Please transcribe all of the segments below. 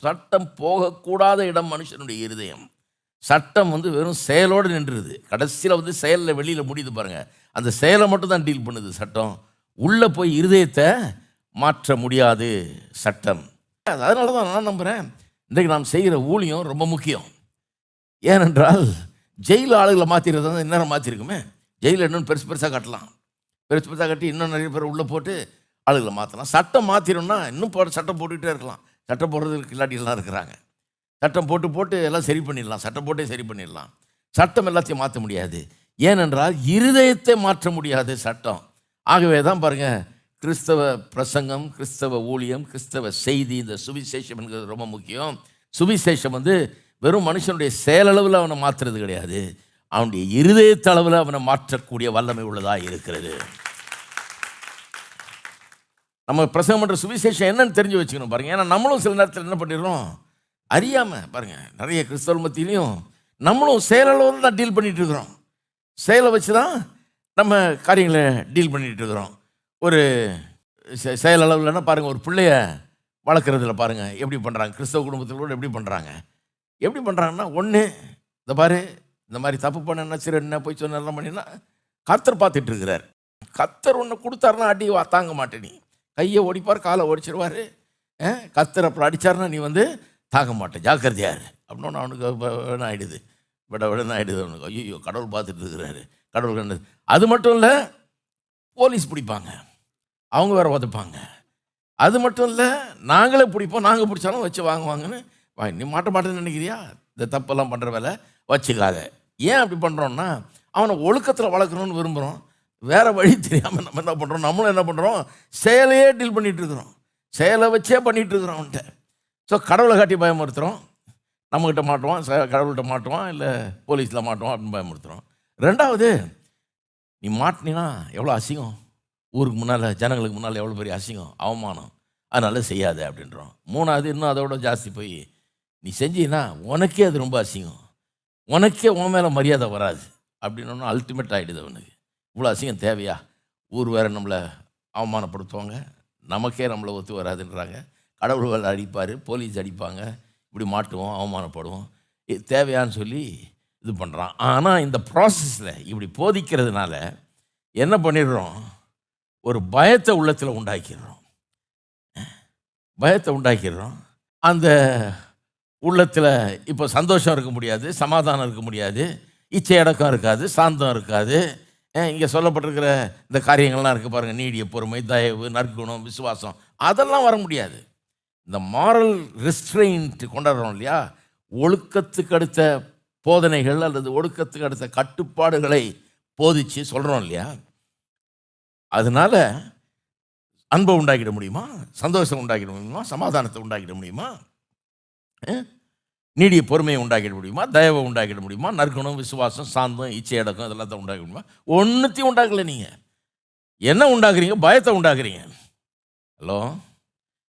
சட்டம் போகக்கூடாத இடம் மனுஷனுடைய இருதயம். சட்டம் வெறும் செயலோடு நின்றுது. கடைசியில் செயலில் வெளியில் முடியுது பாருங்கள். அந்த செயலை மட்டும் தான் டீல் பண்ணுது சட்டம். உள்ளே போய் இருதயத்தை மாற்ற முடியாது சட்டம். அதனால தான் நான் நம்புகிறேன், இன்றைக்கு நாம் செய்கிற ஊழியம் ரொம்ப முக்கியம். ஏனென்றால் ஜெயிலில் ஆளுகளை மாற்றிடுறது தான் இந்நேரம் மாற்றிருக்குமே. ஜெயிலில் இன்னும் பெருசு பெருசாக கட்டலாம், பெருசு பெருசாக கட்டி இன்னும் நிறைய பேர் உள்ளே போட்டு ஆளுகளை மாற்றலாம். சட்டம் மாற்றிடணும்னா இன்னும் சட்டம் போட்டுக்கிட்டே இருக்கலாம். சட்டம் போடுறதுக்கு இல்லாட்டிலாம் இருக்கிறாங்க. சட்டம் போட்டு எல்லாம் சரி பண்ணிடலாம், சட்டம் போட்டே சரி பண்ணிடலாம். சட்டம் எல்லாத்தையும் மாற்ற முடியாது. ஏனென்றால் இருதயத்தை மாற்ற முடியாது சட்டம். ஆகவே தான் பாருங்கள், கிறிஸ்தவ பிரசங்கம், கிறிஸ்தவ ஊழியம், கிறிஸ்தவ செய்தி, இந்த சுவிசேஷம் என்கிறது ரொம்ப முக்கியம். சுவிசேஷம் வெறும் மனுஷனுடைய செயலளவில் அவனை மாற்றுறது கிடையாது, அவனுடைய இருதயத்தளவில் அவனை மாற்றக்கூடிய வல்லமை உள்ளதாக இருக்கிறது. நம்ம பிரசங்கம் பண்ணுற சுவிசேஷம் என்னன்னு தெரிஞ்சு வச்சுக்கணும் பாருங்கள். ஏன்னா நம்மளும் சில நேரத்தில் என்ன பண்ணிடுறோம் அறியாமல் பாருங்கள், நிறைய கிறிஸ்தவ மத்தியிலையும் நம்மளும் செயலளவில் தான் டீல் பண்ணிகிட்டு இருக்கிறோம். செயலை வச்சு தான் நம்ம காரியங்களை டீல் பண்ணிகிட்டு இருக்கிறோம். ஒரு செயலளவுலன்னா பாருங்கள், ஒரு பிள்ளைய வளர்க்குறதுல பாருங்கள் எப்படி பண்ணுறாங்க. கிறிஸ்தவ குடும்பத்தில் கூட எப்படி பண்ணுறாங்கன்னா ஒன்று, இந்த பாரு இந்த மாதிரி தப்பு பண்ண சரி என்ன போய் சொன்ன எல்லாம் பண்ணினா கர்த்தர் பார்த்துட்டு இருக்கிறார். கர்த்தர் ஒன்று கொடுத்தாருன்னா அடி தாங்க மாட்டேன், நீ கையை ஓடிப்பார், காலை ஓடிச்சிருவார். கர்த்தர் அப்புறம் அடித்தாருன்னா நீ தாங்க மாட்டேன், ஜாக்கிரதையாரு அப்படின்னு அவனுக்கு வேணும் ஆகிடுது, விடன்னு ஆகிடுது அவனுக்கு. ஐயோ கடவுள் பார்த்துட்டு இருக்கிறாரு, கடவுள் கண்டது. அது மட்டும் இல்லை, போலீஸ் பிடிப்பாங்க, அவங்க வேறு உதப்பாங்க. அது மட்டும் இல்லை, நாங்களே பிடிப்போம், நாங்கள் பிடிச்சாலும் வச்சு வாங்குவாங்கன்னு. நீ மாட்டேன்னு நினைக்கிறியா? இந்த தப்பெல்லாம் பண்ணுற வேலை வச்சுக்காத. ஏன் அப்படி பண்ணுறோன்னா, அவனை ஒழுக்கத்தில் வளர்க்கணும்னு விரும்புகிறோம். வேறு வழி தெரியாமல் நம்ம என்ன பண்ணுறோம், நம்மளும் என்ன பண்ணுறோம், செயலையே டீல் பண்ணிகிட்ருக்குறோம், செயலை வச்சே பண்ணிகிட்ருக்குறோம் அவன்கிட்ட. ஸோ கடவுளை காட்டி பயமுறுத்துகிறோம், நம்மக்கிட்ட மாட்டுவான், கடவுள்கிட்ட மாட்டுவான், இல்லை போலீஸில் மாட்டுவான் அப்படின்னு பயமுறுத்துகிறோம். ரெண்டாவது, நீ மாட்டினா எவ்வளோ அசிங்கம், ஊருக்கு முன்னால் ஜனங்களுக்கு முன்னால் எவ்வளோ பெரிய அசிங்கம், அவமானம், அதனால் செய்யாத அப்படின்றோம். மூணாவது, இன்னும் அதோட ஜாஸ்தி போய் நீ செஞ்சீன்னா உனக்கே அது ரொம்ப அசிங்கம், உனக்கே உன் மேலே மரியாதை வராது அப்படின்னு அல்டிமேட் ஆகிடுது அவனுக்கு. இவ்வளோ அசிங்கம் தேவையா? ஊர் வேறு நம்மளை அவமானப்படுத்துவாங்க, நமக்கே நம்மளை ஒத்து வராதுன்றாங்க, கடவுள் வேலை அடிப்பார், போலீஸ் அடிப்பாங்க, இப்படி மாட்டுவோம், அவமானப்படுவோம், இது தேவையான்னு சொல்லி இது பண்ணுறான். ஆனால் இந்த ப்ராசஸில் இப்படி போதிக்கிறதுனால என்ன பண்ணிடுறோம், ஒரு பயத்தை உள்ளத்தில் உண்டாக்கிடுறோம். அந்த உள்ளத்தில் இப்போ சந்தோஷம் இருக்க முடியாது, சமாதானம் இருக்க முடியாது, இச்சையடக்கம் இருக்காது, சாந்தம் இருக்காது. இங்கே சொல்லப்பட்டிருக்கிற இந்த காரியங்கள்லாம் இருக்குது பாருங்கள், நீடிய பொறுமை, தயவு, நற்குணம், விசுவாசம், அதெல்லாம் வர முடியாது. இந்த மாரல் ரெஸ்ட்ரெயின்ட் கொண்டாடுறோம் இல்லையா, ஒழுக்கத்துக்கு அடுத்த போதனைகள் அல்லது ஒழுக்கத்துக்கு அடுத்த கட்டுப்பாடுகளை போதிச்சு சொல்கிறோம் இல்லையா, அதனால அன்பை உண்டாக்கிட முடியுமா, சந்தோஷம் உண்டாக்கிட முடியுமா, சமாதானத்தை உண்டாக்கிட முடியுமா, நீடிய பொறுமையை உண்டாக்கிட முடியுமா, தயவை உண்டாக்கிட முடியுமா, நற்குணம், விசுவாசம், சாந்தம், இச்சையடக்கம் இதெல்லாம் தான் உண்டாக்கிட முடியுமா? ஒன்றுத்தையும் உண்டாக்கல. நீங்கள் என்ன உண்டாக்குறீங்க? பயத்தை உண்டாக்குறீங்க. ஹலோ,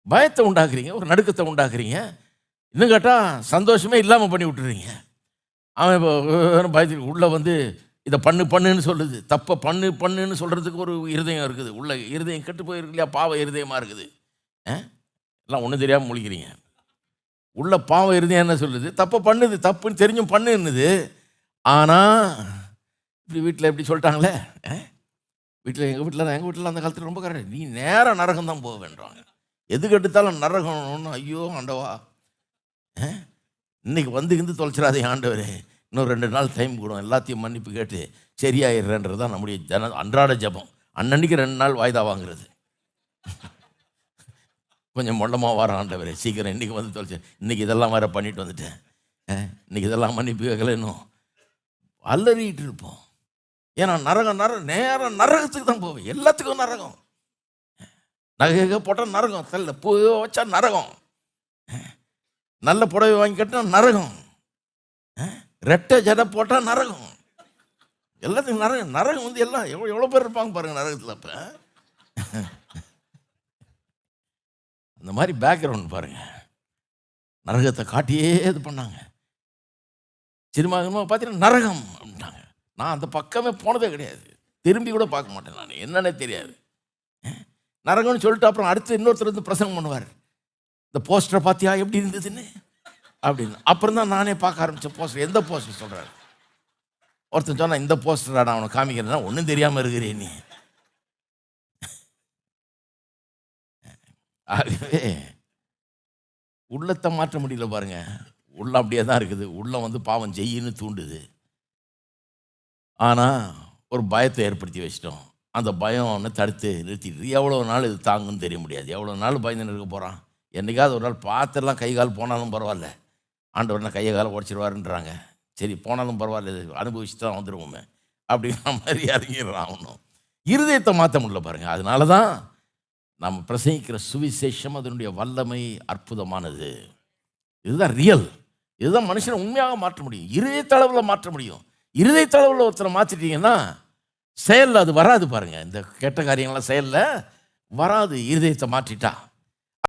பயத்தை உண்டாக்குறீங்க, ஒரு நடுக்கத்தை உண்டாக்குறீங்க. இன்னும் கேட்டால் சந்தோஷமே இல்லாமல் பண்ணி விட்டுறீங்க. அவன் இப்போ பயத்துக்கு உள்ளே இதை பண்ணுன்னு சொல்லுது, தப்பை பண்ணுன்னு சொல்கிறதுக்கு ஒரு இருதயம் இருக்குது, உள்ள இருதயம் கெட்டு போயிருக்கு இல்லையா, பாவ இருதயமாக இருக்குது. எல்லாம் ஒன்றும் தெரியாமல் முழிக்கிறீங்க. உள்ள பாவ இருதயம் என்ன சொல்லுது, தப்பை பண்ணுது, தப்புன்னு தெரிஞ்சும் பண்ணுன்னுது. ஆனால் இப்படி வீட்டில் எப்படி சொல்லிட்டாங்களே, எங்கள் வீட்டில் அந்த காலத்தில் ரொம்ப கரெக்ட், நீ நேராக நரகம் தான் போக வேண்டாங்க, எதுக்கு எடுத்தாலும் நரகம்னு. ஐயோ ஆண்டவா, இன்னைக்கு தொலைச்சிடாதே ஆண்டவரே, இன்னும் 2 நாள் டைம் கூடும், எல்லாத்தையும் மன்னிப்பு கேட்டு சரியாயிடுறேன்றது தான் நம்முடைய அன்றாட ஜபம். அன்னன்னைக்கு 2 நாள் வாய்தா வாங்குறது. கொஞ்சம் மொண்டமாக வர ஆண்டவரே, சீக்கிரம் இன்றைக்கி தொலைச்சேன், இன்றைக்கி இதெல்லாம் வேறு பண்ணிட்டு வந்துட்டேன், இன்றைக்கி இதெல்லாம் மன்னிப்பு கேட்கல, இன்னும் அலறிட்டு இருப்போம். ஏன்னா நேரம் நரகத்துக்கு தான் போவேன், எல்லாத்துக்கும் நரகம். நகை போட்டால் நரகம், தள்ள பூ வச்சா நரகம், நல்ல புடவை வாங்கி கட்டினா நரகம், ரெட்டை ஜடை போட்டால் நரகம், எல்லாத்துக்கும் நரகம் எல்லாம் எவ்வளோ பேர் இருப்பாங்க பாருங்கள் நரகத்தில். அப்போ அந்த மாதிரி பேக்ரவுண்ட் பாருங்கள், நரகத்தை காட்டியே இது பண்ணாங்க. சினிமா பார்த்தீங்கன்னா நரகம் அப்படின்ட்டாங்க. நான் அந்த பக்கமே போனதே கிடையாது, திரும்பி கூட பார்க்க மாட்டேன், நான் என்னன்னே தெரியாது. நரகம்னு சொல்லிட்டு அப்புறம் அடுத்து இன்னொருத்தர் பிரசங்கம் பண்ணுவார், இந்த போஸ்டரை பார்த்தியா எப்படி இருந்ததுன்னு அப்படின்னு. அப்புறம் தான் நானே பார்க்க ஆரம்பித்தேன். போஸ்டர் எந்த போஸ்டர் சொல்கிறாரு. ஒருத்தன் சொன்னா இந்த போஸ்டர் நான் அவனை காமிக்கிறேன்னா ஒன்றும் தெரியாமல் இருக்கிறேன் நீ. ஆகவே உள்ளத்தை மாற்ற முடியல பாருங்க. உள்ள அப்படியே தான் இருக்குது. உள்ள வந்து பாவம் செய்யின்னு தூண்டுது. ஆனால் ஒரு பயத்தை ஏற்படுத்தி வச்சிட்டோம். அந்த பயம் ஒன்று தடுத்து நிறுத்திட்டு எவ்வளோ நாள் இது தாங்குன்னு தெரிய முடியாது. எவ்வளோ நாள் பயந்து இருக்க போகிறான். என்றைக்காவது ஒரு நாள் பார்த்துலாம் கை கால் போனாலும் பரவாயில்ல, ஆண்டவர்னா கையை காலை உடச்சிடுவாருன்றாங்க. சரி போனாலும் பரவாயில்ல, இது அனுபவிச்சு தான் வந்துடுவோமே அப்படிங்கிற மாதிரி இறங்கிடுறான். அவனும் இருதயத்தை மாற்ற முடியல பாருங்க. அதனால தான் நம்ம பிரசங்கிக்கிற சுவிசேஷம் அதனுடைய வல்லமை அற்புதமானது. இதுதான் ரியல். இதுதான் மனுஷனை உண்மையாக மாற்ற முடியும். இருதயத்தளவில் மாற்ற முடியும். இருதயத்தளவில் ஒருத்தரை மாற்றிட்டீங்கன்னா செயலில் அது வராது பாருங்க. இந்த கெட்ட காரியங்கள்லாம் செயலில் வராது. இருதயத்தை மாற்றிட்டா